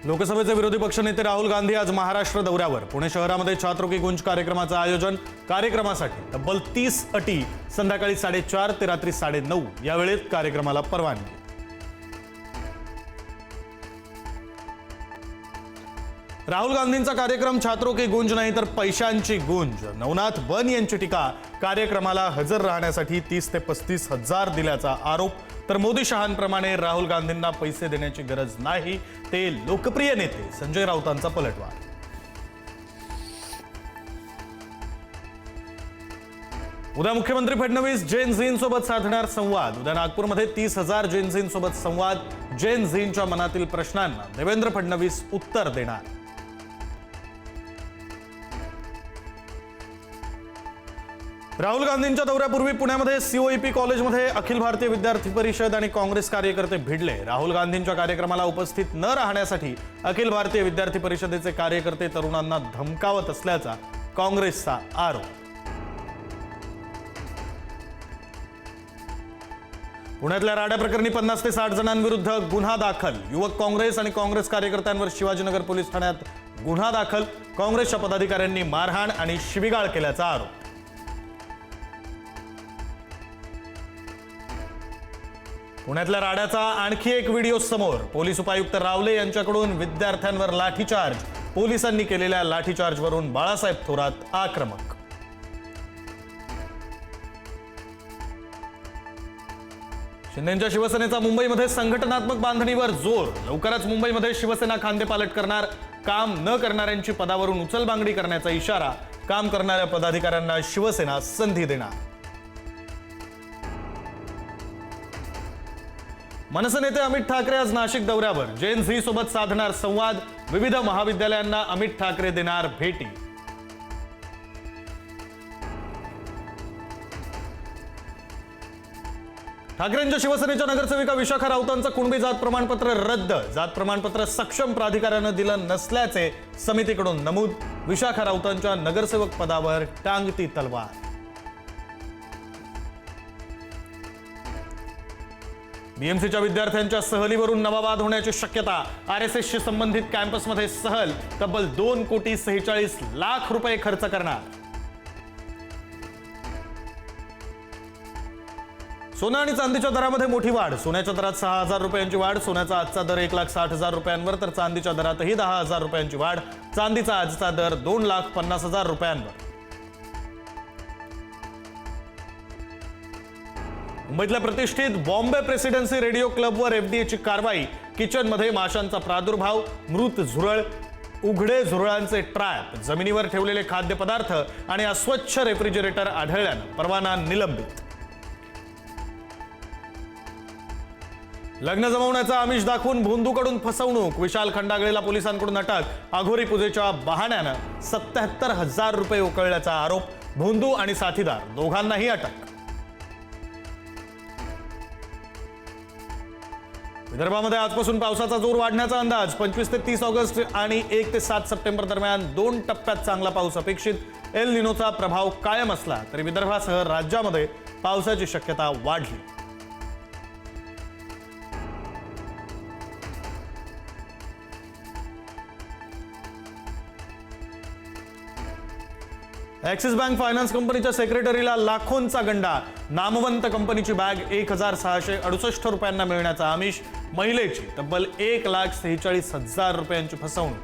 लोकसभेचे विरोधी पक्षनेते राहुल गांधी आज महाराष्ट्र दौऱ्यावर. पुणे शहरामध्ये छात्रों की गूंज कार्यक्रमाचं आयोजन. कार्यक्रमासाठी तब्बल 30 अटी. संध्याकाळी 4:30 ते रात्री 9:30 या वेळेत कार्यक्रमाला परवानगी. राहुल गांधींचा कार्यक्रम छात्रों की गूंज नाही तर पैशांची गूंज. नवनाथ बन यांची टीका. कार्यक्रमाला हजर राहण्यासाठी 30 ते 35 हजार दिल्याचा आरोप. तर मोदी शहांप्रमाणे राहुल गांधींना पैसे देण्याची गरज नाही, ते लोकप्रिय नेते संजय राऊतांचा पलटवार. उद्या मुख्यमंत्री फडणवीस जेन झींसोबत साधणार संवाद. उद्या नागपूरमध्ये 30,000 जेन झींसोबत संवाद. जेन झींच्या मनातील प्रश्नांना देवेंद्र फडणवीस उत्तर देणार. राहुल गांधींच्या दौऱ्यापूर्वी पुण्यामध्ये सीओईपी कॉलेजमध्ये अखिल भारतीय विद्यार्थी परिषद आणि काँग्रेस कार्यकर्ते भिडले. राहुल गांधींच्या कार्यक्रमाला उपस्थित न राहण्यासाठी अखिल भारतीय विद्यार्थी परिषदेचे कार्यकर्ते तरुणांना धमकावत असल्याचा काँग्रेसचा आरोप. पुण्यातल्या राड्या प्रकरणी 50 ते 60 जणांविरुद्ध गुन्हा दाखल. युवक काँग्रेस आणि काँग्रेस कार्यकर्त्यांवर शिवाजीनगर पोलीस ठाण्यात गुन्हा दाखल. काँग्रेसच्या पदाधिकाऱ्यांनी मारहाण आणि शिवीगाळ केल्याचा आरोप. पुण्यातल्या राड्याचा आणखी एक व्हिडिओ समोर. पोलीस उपायुक्त रावले यांच्याकडून विद्यार्थ्यांवर लाठीचार्ज. पोलिसांनी केलेल्या लाठीचार्जवरून बाळासाहेब थोरात आक्रमक. शिंदेंच्या शिवसेनेचा मुंबईमध्ये संघटनात्मक बांधणीवर जोर. लवकरच मुंबईमध्ये शिवसेना खांदेपालट करणार. काम न करणाऱ्यांची पदावरून उचलबांगडी करण्याचा इशारा. काम करणाऱ्या पदाधिकाऱ्यांना शिवसेना संधी देणार. मनसे नेते अमित ठाकरे आज नाशिक दौऱ्यावर. जेन झी सोबत साधणार संवाद. विविध महाविद्यालयांना अमित ठाकरे देणार भेटी. ठाकरेंच्या शिवसेनेच्या नगरसेविका विशाखा राऊतांचं कुणबी जात प्रमाणपत्र रद्द. जात प्रमाणपत्र सक्षम प्राधिकरणानं दिलं नसल्याचे समितीकडून नमूद. विशाखा राऊतांच्या नगरसेवक पदावर टांगती तलवार. बीएमसीच्या विद्यार्थ्यांच्या सहलीवरून नवा वाद होण्याची शक्यता. आरएसएसशी संबंधित कॅम्पसमध्ये सहल. तब्बल 2,46,00,000 रुपये खर्च करणार. सोनं आणि चांदीच्या दरामध्ये मोठी वाढ. सोन्याच्या दरात 6,000 रुपयांची वाढ. सोन्याचा आजचा दर 1,60,000 रुपयांवर तर चांदीच्या दरातही 10,000 रुपयांची वाढ. चांदीचा आजचा दर 2,50,000 रुपयांवर. मुंबईतल्या प्रतिष्ठित बॉम्बे प्रेसिडेन्सी रेडिओ क्लबवर एफडीएची कारवाई. किचनमध्ये माशांचा प्रादुर्भाव. मृत झुरळ. उघडे झुरळांचे ट्रॅप. जमिनीवर ठेवलेले खाद्यपदार्थ आणि अस्वच्छ रेफ्रिजरेटर आढळल्यानं परवाना निलंबित. लग्न जमवण्याचा आमिष दाखवून भोंदूकडून फसवणूक. विशाल खंडागळेला पोलिसांकडून अटक. अघोरी पूजेच्या बहाण्यानं 77,000 रुपये उकळल्याचा आरोप. भोंदू आणि साथीदार दोघांनाही अटक. विदर्भामध्ये आजपासून पावसाचा जोर वाढण्याचा अंदाज. 25 ते 30 ऑगस्ट आणि 1 ते 7 सप्टेंबर दरम्यान 2 टप्प्यात चांगला पाऊस अपेक्षित. एल निनोचा प्रभाव कायम असला तरी विदर्भासह राज्यामध्ये पावसाची शक्यता वाढली. ॲक्सिस बँक फायनान्स कंपनीच्या सेक्रेटरीला लाखोंचा गंडा. नामवंत कंपनीची बॅग 1,668 रुपयांना मिळण्याचा आमिष. महिलेची तब्बल 1,46,000 रुपयांची फसवणूक.